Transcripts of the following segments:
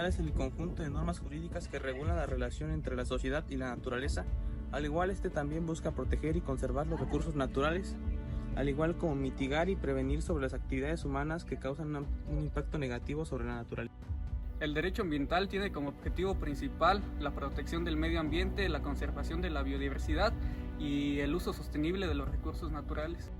ambiental es el conjunto de normas jurídicas que regulan la relación entre la sociedad y la naturaleza. Al igual, este también busca proteger y conservar los recursos naturales, al igual como mitigar y prevenir sobre las actividades humanas que causan un impacto negativo sobre la naturaleza. El derecho ambiental tiene como objetivo principal la protección del medio ambiente, la conservación de la biodiversidad y el uso sostenible de los recursos naturales.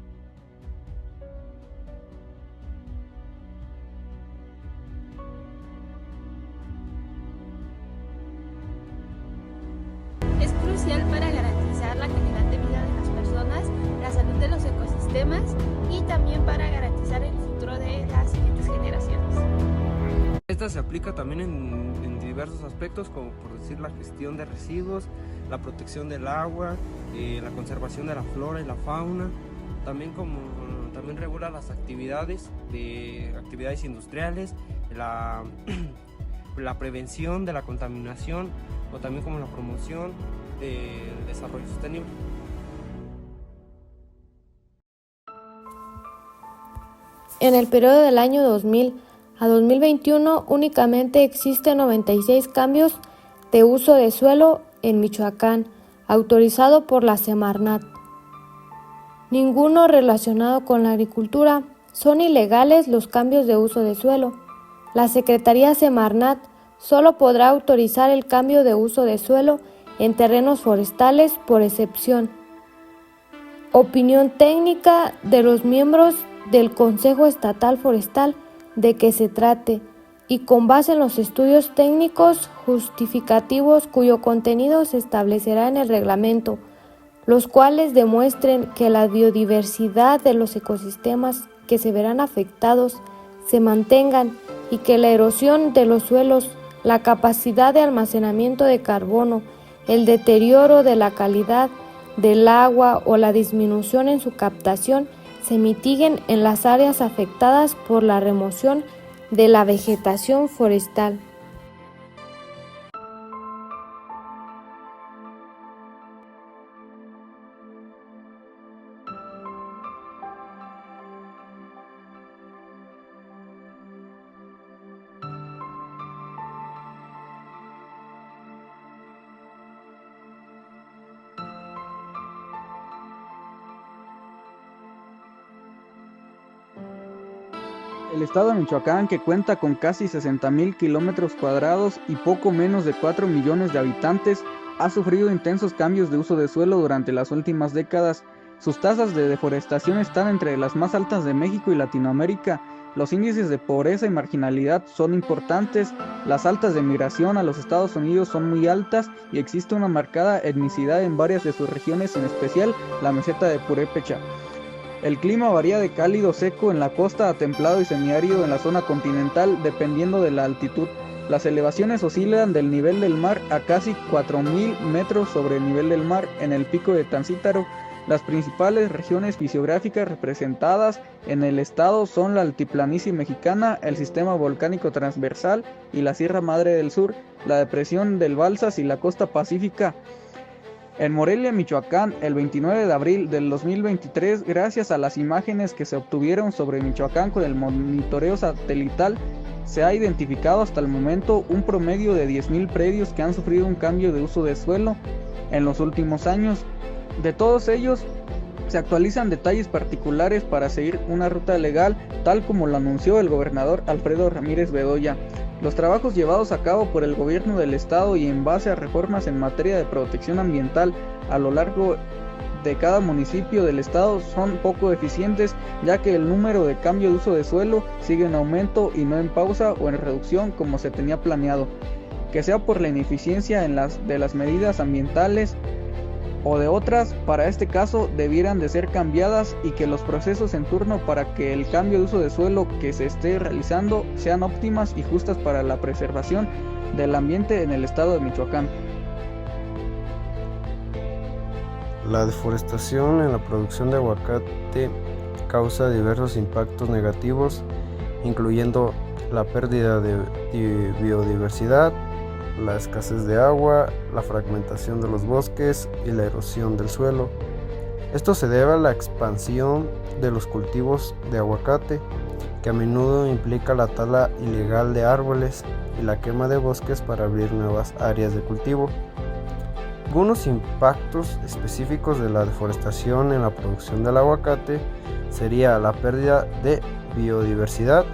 Es crucial para garantizar la calidad de vida de las personas, la salud de los ecosistemas y también para garantizar el futuro de las siguientes generaciones. Esta se aplica también en diversos aspectos, como por decir la gestión de residuos, la protección del agua, la conservación de la flora y la fauna, también regula las actividades industriales, la prevención de la contaminación o también como la promoción del desarrollo sostenible. En el periodo del año 2000 a 2021 únicamente existen 96 cambios de uso de suelo en Michoacán, autorizado por la Semarnat. Ninguno relacionado con la agricultura. Son ilegales los cambios de uso de suelo. La Secretaría Semarnat solo podrá autorizar el cambio de uso de suelo en terrenos forestales por excepción. Opinión técnica de los miembros del Consejo Estatal Forestal de que se trate, y con base en los estudios técnicos justificativos cuyo contenido se establecerá en el reglamento, los cuales demuestren que la biodiversidad de los ecosistemas que se verán afectados se mantengan y que la erosión de los suelos, la capacidad de almacenamiento de carbono, el deterioro de la calidad del agua o la disminución en su captación se mitiguen en las áreas afectadas por la remoción de la vegetación forestal. El estado de Michoacán, que cuenta con casi 60,000 kilómetros cuadrados y poco menos de 4 millones de habitantes, ha sufrido intensos cambios de uso de suelo durante las últimas décadas. Sus tasas de deforestación están entre las más altas de México y Latinoamérica. Los índices de pobreza y marginalidad son importantes, las altas de migración a los Estados Unidos son muy altas y existe una marcada etnicidad en varias de sus regiones, en especial la meseta de Purépecha. El clima varía de cálido seco en la costa a templado y semiárido en la zona continental, dependiendo de la altitud. Las elevaciones oscilan del nivel del mar a casi 4,000 metros sobre el nivel del mar en el pico de Tancítaro. Las principales regiones fisiográficas representadas en el estado son la altiplanicie mexicana, el sistema volcánico transversal y la Sierra Madre del Sur, la depresión del Balsas y la costa pacífica. En Morelia, Michoacán, el 29 de abril del 2023, gracias a las imágenes que se obtuvieron sobre Michoacán con el monitoreo satelital, se ha identificado hasta el momento un promedio de 10,000 predios que han sufrido un cambio de uso de suelo en los últimos años. De todos ellos, se actualizan detalles particulares para seguir una ruta legal, tal como lo anunció el gobernador Alfredo Ramírez Bedoya. Los trabajos llevados a cabo por el gobierno del estado y en base a reformas en materia de protección ambiental a lo largo de cada municipio del estado son poco eficientes, ya que el número de cambio de uso de suelo sigue en aumento y no en pausa o en reducción como se tenía planeado, que sea por la ineficiencia de las medidas ambientales o de otras, para este caso debieran de ser cambiadas y que los procesos en turno para que el cambio de uso de suelo que se esté realizando sean óptimas y justas para la preservación del ambiente en el estado de Michoacán. La deforestación en la producción de aguacate causa diversos impactos negativos, incluyendo la pérdida de biodiversidad, la escasez de agua, la fragmentación de los bosques y la erosión del suelo. Esto se debe a la expansión de los cultivos de aguacate, que a menudo implica la tala ilegal de árboles y la quema de bosques para abrir nuevas áreas de cultivo. Algunos impactos específicos de la deforestación en la producción del aguacate sería la pérdida de biodiversidad,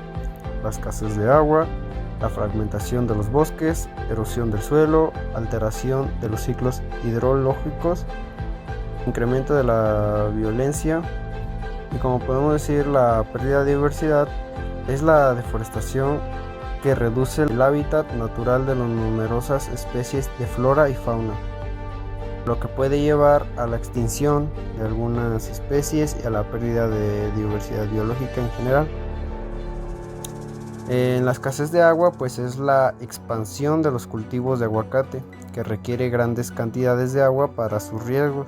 la escasez de agua, la fragmentación de los bosques, erosión del suelo, alteración de los ciclos hidrológicos, incremento de la violencia y, como podemos decir, la pérdida de diversidad es la deforestación que reduce el hábitat natural de las numerosas especies de flora y fauna, lo que puede llevar a la extinción de algunas especies y a la pérdida de diversidad biológica en general. En la escasez de agua, pues es la expansión de los cultivos de aguacate, que requiere grandes cantidades de agua para su riego.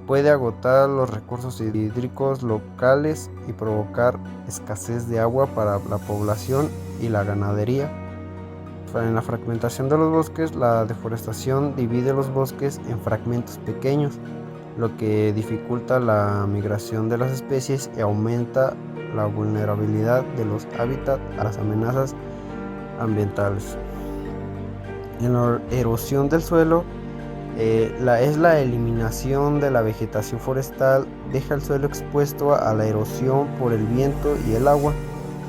Puede agotar los recursos hídricos locales y provocar escasez de agua para la población y la ganadería. En la fragmentación de los bosques, la deforestación divide los bosques en fragmentos pequeños, lo que dificulta la migración de las especies y aumenta la vulnerabilidad de los hábitats a las amenazas ambientales. En la erosión del suelo, es la eliminación de la vegetación forestal, deja el suelo expuesto a la erosión por el viento y el agua,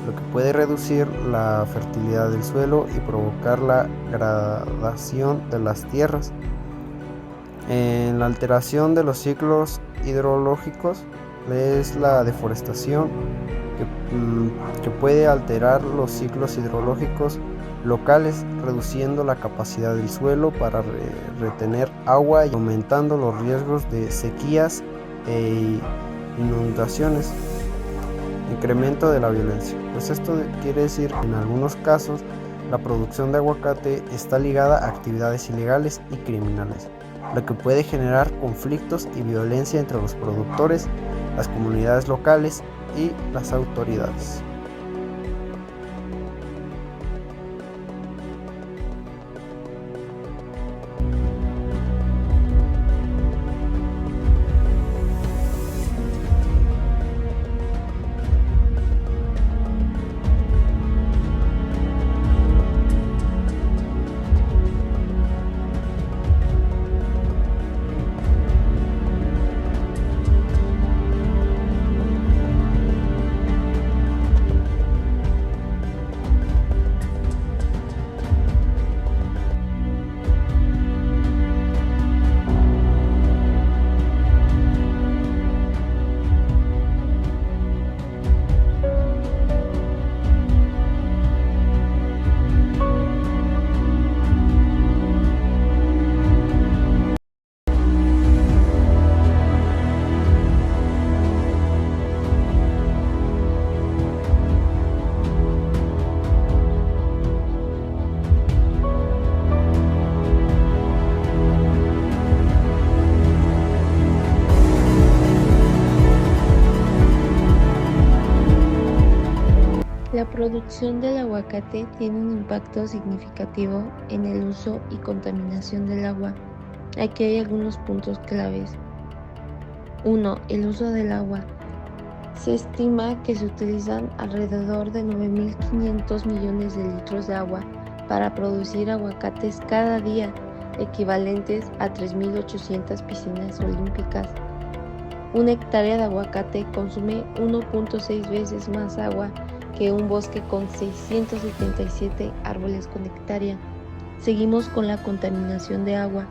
lo que puede reducir la fertilidad del suelo y provocar la degradación de las tierras. En la alteración de los ciclos hidrológicos es la deforestación que puede alterar los ciclos hidrológicos locales, reduciendo la capacidad del suelo para retener agua y aumentando los riesgos de sequías e inundaciones. Incremento de la violencia. Pues esto quiere decir, en algunos casos, la producción de aguacate está ligada a actividades ilegales y criminales, lo que puede generar conflictos y violencia entre los productores, las comunidades locales y las autoridades. La producción del aguacate tiene un impacto significativo en el uso y contaminación del agua. Aquí hay algunos puntos claves. 1. El uso del agua. Se estima que se utilizan alrededor de 9.500 millones de litros de agua para producir aguacates cada día, equivalentes a 3.800 piscinas olímpicas. Una hectárea de aguacate consume 1.6 veces más agua que un bosque con 677 árboles con hectárea. Seguimos con la contaminación de agua.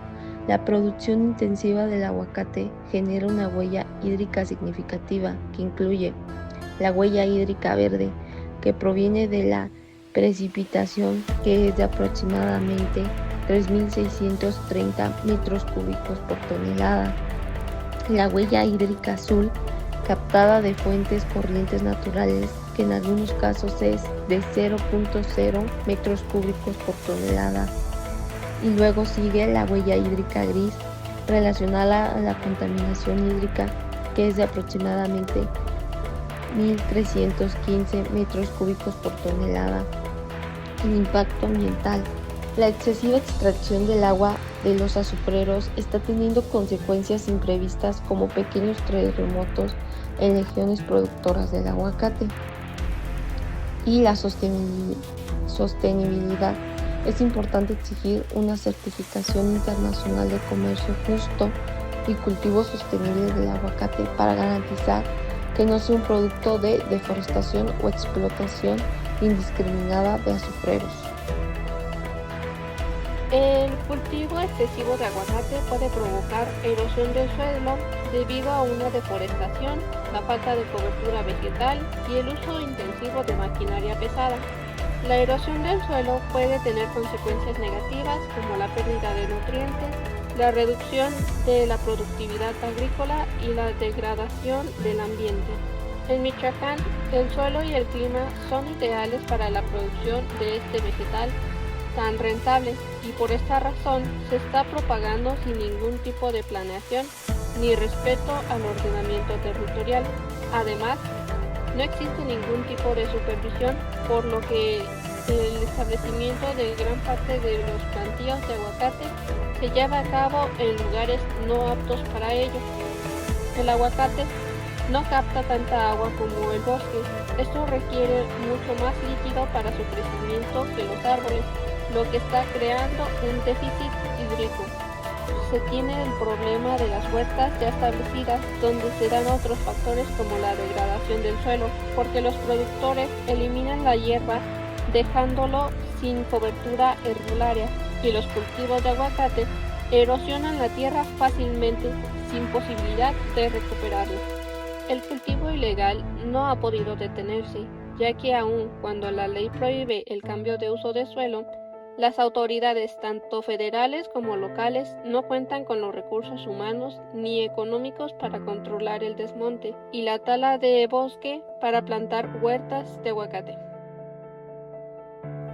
La producción intensiva del aguacate genera una huella hídrica significativa que incluye la huella hídrica verde, que proviene de la precipitación, que es de aproximadamente 3.630 metros cúbicos por tonelada. La huella hídrica azul, captada de fuentes corrientes naturales, que en algunos casos es de 0.0 metros cúbicos por tonelada. Y luego sigue la huella hídrica gris, relacionada a la contaminación hídrica, que es de aproximadamente 1.315 metros cúbicos por tonelada. El impacto ambiental. La excesiva extracción del agua de los azufreros está teniendo consecuencias imprevistas como pequeños terremotos en regiones productoras del aguacate. Y la sostenibilidad. Es importante exigir una certificación internacional de comercio justo y cultivo sostenible del aguacate para garantizar que no sea un producto de deforestación o explotación indiscriminada de azufreros. El cultivo excesivo de aguacate puede provocar erosión del suelo debido a una deforestación, la falta de cobertura vegetal y el uso intensivo de maquinaria pesada. La erosión del suelo puede tener consecuencias negativas como la pérdida de nutrientes, la reducción de la productividad agrícola y la degradación del ambiente. En Michoacán, el suelo y el clima son ideales para la producción de este vegetal tan rentable y por esta razón se está propagando sin ningún tipo de planeación ni respeto al ordenamiento territorial. Además, no existe ningún tipo de supervisión, por lo que el establecimiento de gran parte de los plantíos de aguacate se lleva a cabo en lugares no aptos para ello. El aguacate no capta tanta agua como el bosque. Esto requiere mucho más líquido para su crecimiento que los árboles, lo que está creando un déficit hídrico. Se tiene el problema de las huertas ya establecidas, donde se dan otros factores como la degradación del suelo, porque los productores eliminan la hierba dejándolo sin cobertura herbolaria, y los cultivos de aguacate erosionan la tierra fácilmente sin posibilidad de recuperarla. El cultivo ilegal no ha podido detenerse, ya que aun cuando la ley prohíbe el cambio de uso de suelo, las autoridades, tanto federales como locales, no cuentan con los recursos humanos ni económicos para controlar el desmonte y la tala de bosque para plantar huertas de aguacate.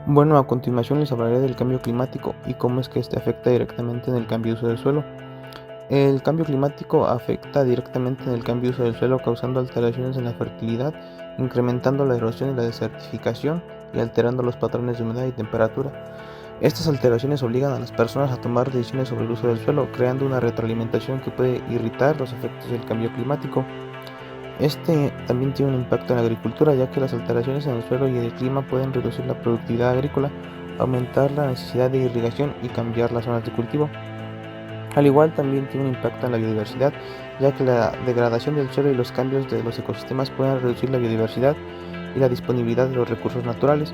Bueno, a continuación les hablaré del cambio climático y cómo es que este afecta directamente en el cambio de uso del suelo. El cambio climático afecta directamente en el cambio de uso del suelo, causando alteraciones en la fertilidad, incrementando la erosión y la desertificación y alterando los patrones de humedad y temperatura. Estas alteraciones obligan a las personas a tomar decisiones sobre el uso del suelo, creando una retroalimentación que puede irritar los efectos del cambio climático. Este también tiene un impacto en la agricultura, ya que las alteraciones en el suelo y el clima pueden reducir la productividad agrícola, aumentar la necesidad de irrigación y cambiar las zonas de cultivo. Al igual, también tiene un impacto en la biodiversidad, ya que la degradación del suelo y los cambios de los ecosistemas pueden reducir la biodiversidad y la disponibilidad de los recursos naturales.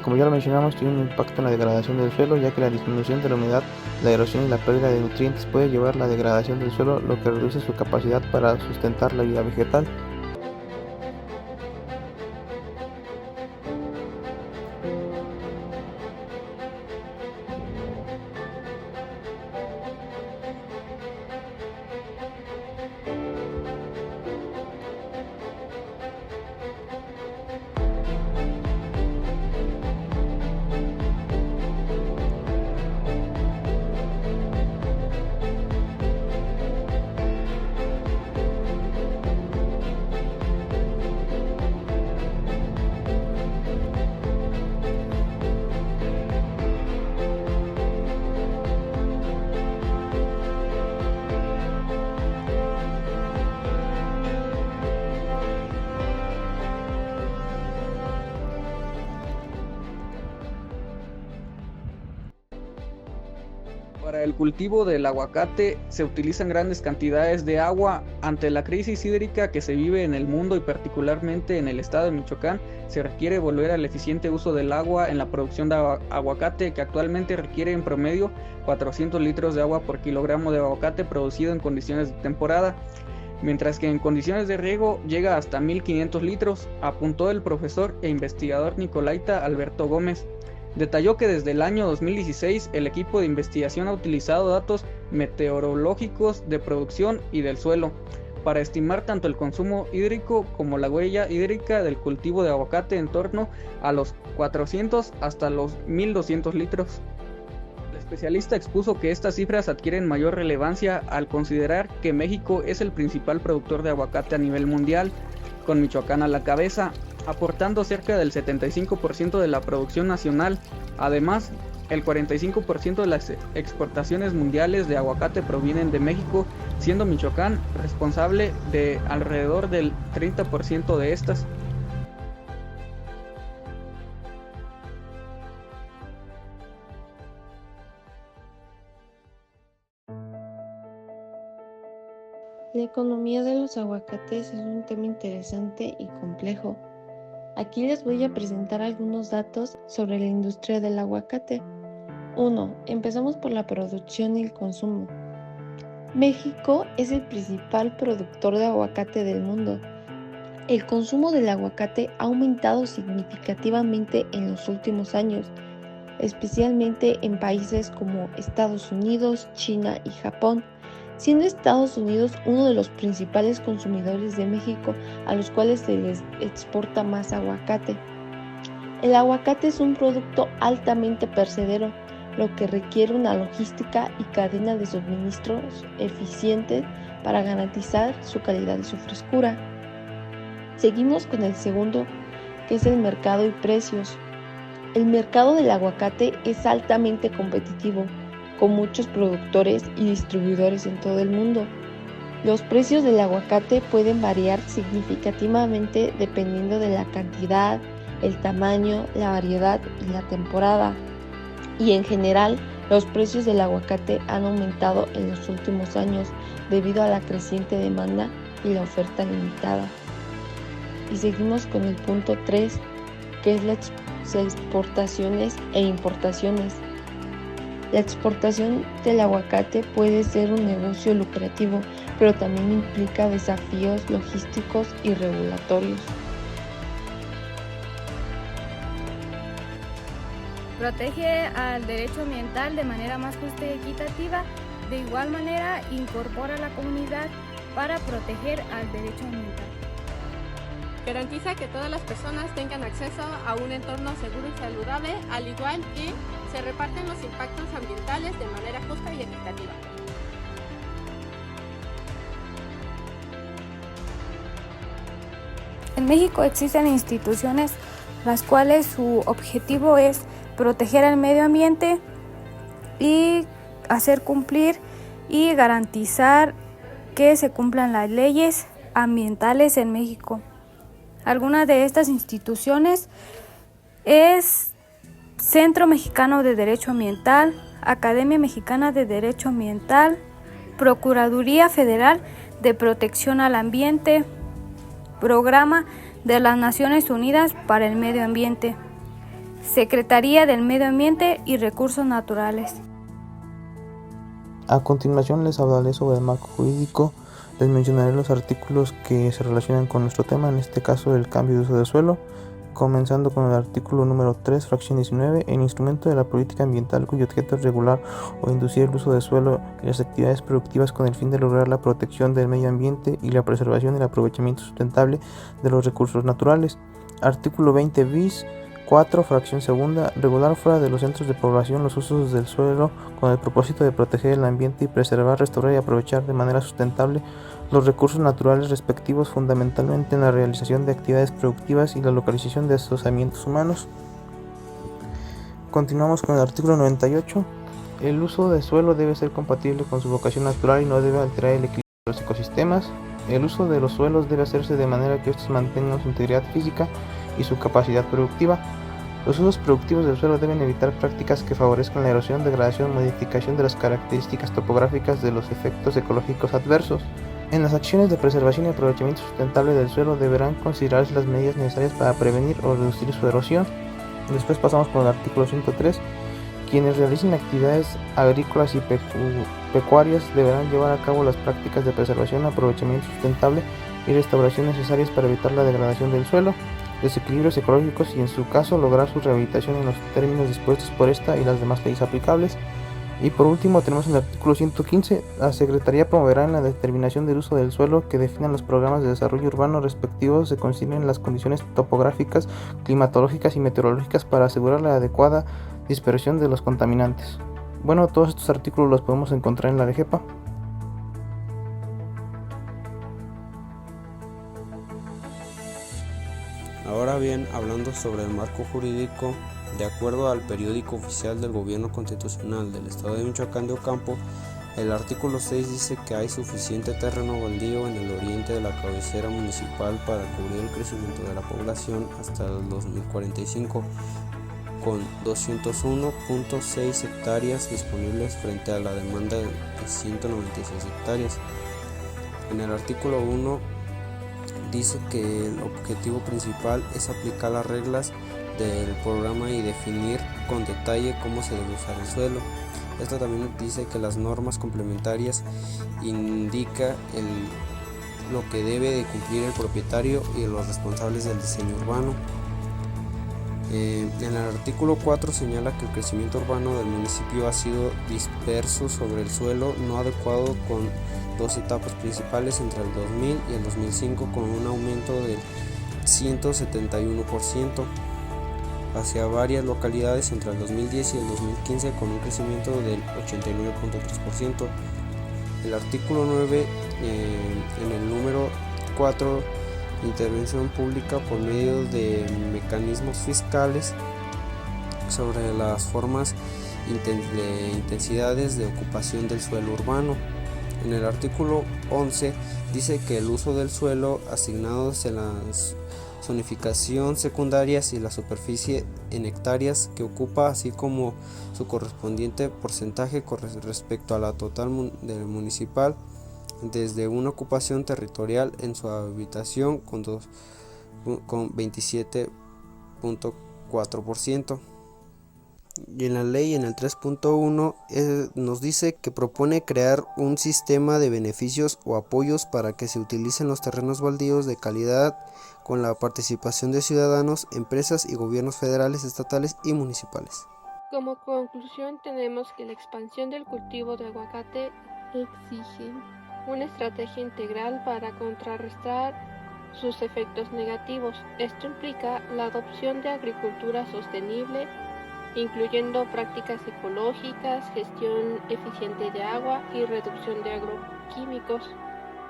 Como ya lo mencionamos, tiene un impacto en la degradación del suelo, ya que la disminución de la humedad, la erosión y la pérdida de nutrientes puede llevar a la degradación del suelo, lo que reduce su capacidad para sustentar la vida vegetal. Para el cultivo del aguacate se utilizan grandes cantidades de agua. Ante la crisis hídrica que se vive en el mundo y particularmente en el estado de Michoacán, se requiere volver al eficiente uso del agua en la producción de aguacate, que actualmente requiere en promedio 400 litros de agua por kilogramo de aguacate producido en condiciones de temporada, mientras que en condiciones de riego llega hasta 1500 litros, apuntó el profesor e investigador nicolaita Alberto Gómez. Detalló que desde el año 2016 el equipo de investigación ha utilizado datos meteorológicos de producción y del suelo para estimar tanto el consumo hídrico como la huella hídrica del cultivo de aguacate en torno a los 400 hasta los 1200 litros. El especialista expuso que estas cifras adquieren mayor relevancia al considerar que México es el principal productor de aguacate a nivel mundial, con Michoacán a la cabeza, aportando cerca del 75% de la producción nacional. Además, El 45% de las exportaciones mundiales de aguacate provienen de México, siendo Michoacán responsable de alrededor del 30% de estas. La economía de los aguacates es un tema interesante y complejo. Aquí les voy a presentar algunos datos sobre la industria del aguacate. 1. Empezamos por la producción y el consumo. México es el principal productor de aguacate del mundo. El consumo del aguacate ha aumentado significativamente en los últimos años, especialmente en países como Estados Unidos, China y Japón, siendo Estados Unidos uno de los principales consumidores de México, a los cuales se les exporta más aguacate. El aguacate es un producto altamente perecedero, lo que requiere una logística y cadena de suministros eficientes para garantizar su calidad y su frescura. Seguimos con el segundo, que es el mercado y precios. El mercado del aguacate es altamente competitivo, con muchos productores y distribuidores en todo el mundo. Los precios del aguacate pueden variar significativamente dependiendo de la cantidad, el tamaño, la variedad y la temporada. Y en general, los precios del aguacate han aumentado en los últimos años debido a la creciente demanda y la oferta limitada. Y seguimos con el punto 3, que es las exportaciones e importaciones. La exportación del aguacate puede ser un negocio lucrativo, pero también implica desafíos logísticos y regulatorios. Protege al derecho ambiental de manera más justa y equitativa. De igual manera, incorpora a la comunidad para proteger al derecho ambiental. Garantiza que todas las personas tengan acceso a un entorno seguro y saludable, al igual que se reparten los impactos ambientales de manera justa y equitativa. En México existen instituciones las cuales su objetivo es proteger el medio ambiente y hacer cumplir y garantizar que se cumplan las leyes ambientales en México. Algunas de estas instituciones es Centro Mexicano de Derecho Ambiental, Academia Mexicana de Derecho Ambiental, Procuraduría Federal de Protección al Ambiente, Programa de las Naciones Unidas para el Medio Ambiente, Secretaría del Medio Ambiente y Recursos Naturales. A continuación les hablaré sobre el marco jurídico. Les mencionaré los artículos que se relacionan con nuestro tema, en este caso el cambio de uso de suelo, comenzando con el artículo número 3, fracción 19, el instrumento de la política ambiental cuyo objeto es regular o inducir el uso de suelo y las actividades productivas con el fin de lograr la protección del medio ambiente y la preservación y el aprovechamiento sustentable de los recursos naturales. Artículo 20 bis. 4. Fracción segunda. Regular fuera de los centros de población los usos del suelo con el propósito de proteger el ambiente y preservar, restaurar y aprovechar de manera sustentable los recursos naturales respectivos, fundamentalmente en la realización de actividades productivas y la localización de asentamientos humanos. Continuamos con el artículo 98. El uso del suelo debe ser compatible con su vocación natural y no debe alterar el equilibrio de los ecosistemas. El uso de los suelos debe hacerse de manera que estos mantengan su integridad física y su capacidad productiva. Los usos productivos del suelo deben evitar prácticas que favorezcan la erosión, degradación, modificación de las características topográficas de los efectos ecológicos adversos. En las acciones de preservación y aprovechamiento sustentable del suelo deberán considerarse las medidas necesarias para prevenir o reducir su erosión. Después pasamos por el artículo 103. Quienes realicen actividades agrícolas y pecuarias deberán llevar a cabo las prácticas de preservación, aprovechamiento sustentable y restauración necesarias para evitar la degradación del suelo, desequilibrios ecológicos y, en su caso, lograr su rehabilitación en los términos dispuestos por esta y las demás leyes aplicables. Y por último tenemos el artículo 115. La Secretaría promoverá en la determinación del uso del suelo que definan los programas de desarrollo urbano respectivos se consideren las condiciones topográficas, climatológicas y meteorológicas para asegurar la adecuada dispersión de los contaminantes. Bueno, todos estos artículos los podemos encontrar en la LEGEPA. Ahora bien, hablando sobre el marco jurídico, de acuerdo al periódico oficial del Gobierno Constitucional del Estado de Michoacán de Ocampo, el artículo 6 dice que hay suficiente terreno baldío en el oriente de la cabecera municipal para cubrir el crecimiento de la población hasta el 2045, con 201.6 hectáreas disponibles frente a la demanda de 196 hectáreas. En el artículo 1 dice que el objetivo principal es aplicar las reglas del programa y definir con detalle cómo se debe usar el suelo. Esto también dice que las normas complementarias indica lo que debe de cumplir el propietario y los responsables del diseño urbano. En el artículo 4 señala que el crecimiento urbano del municipio ha sido disperso sobre el suelo no adecuado, con dos etapas principales entre el 2000 y el 2005, con un aumento del 171% hacia varias localidades entre el 2010 y el 2015, con un crecimiento del 89.3%. El artículo 9, en el número 4, intervención pública por medio de mecanismos fiscales sobre las formas de intensidades de ocupación del suelo urbano. En el artículo 11 dice que el uso del suelo asignados en la zonificación secundarias y la superficie en hectáreas que ocupa, así como su correspondiente porcentaje con respecto a la total del municipal, desde una ocupación territorial en su habitación con 27.4%. Y en la ley, en el 3.1, nos dice que propone crear un sistema de beneficios o apoyos para que se utilicen los terrenos baldíos de calidad con la participación de ciudadanos, empresas y gobiernos federales, estatales y municipales. Como conclusión, tenemos que la expansión del cultivo de aguacate exige una estrategia integral para contrarrestar sus efectos negativos. Esto implica la adopción de agricultura sostenible, incluyendo prácticas ecológicas, gestión eficiente de agua y reducción de agroquímicos.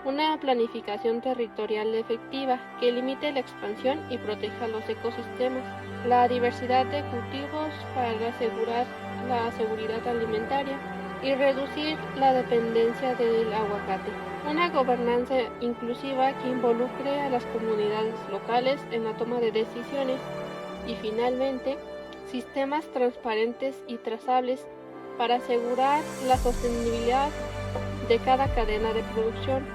Una planificación territorial efectiva que limite la expansión y proteja los ecosistemas. La diversidad de cultivos para asegurar la seguridad alimentaria y reducir la dependencia del aguacate. Una gobernanza inclusiva que involucre a las comunidades locales en la toma de decisiones. Y finalmente, sistemas transparentes y trazables para asegurar la sostenibilidad de cada cadena de producción.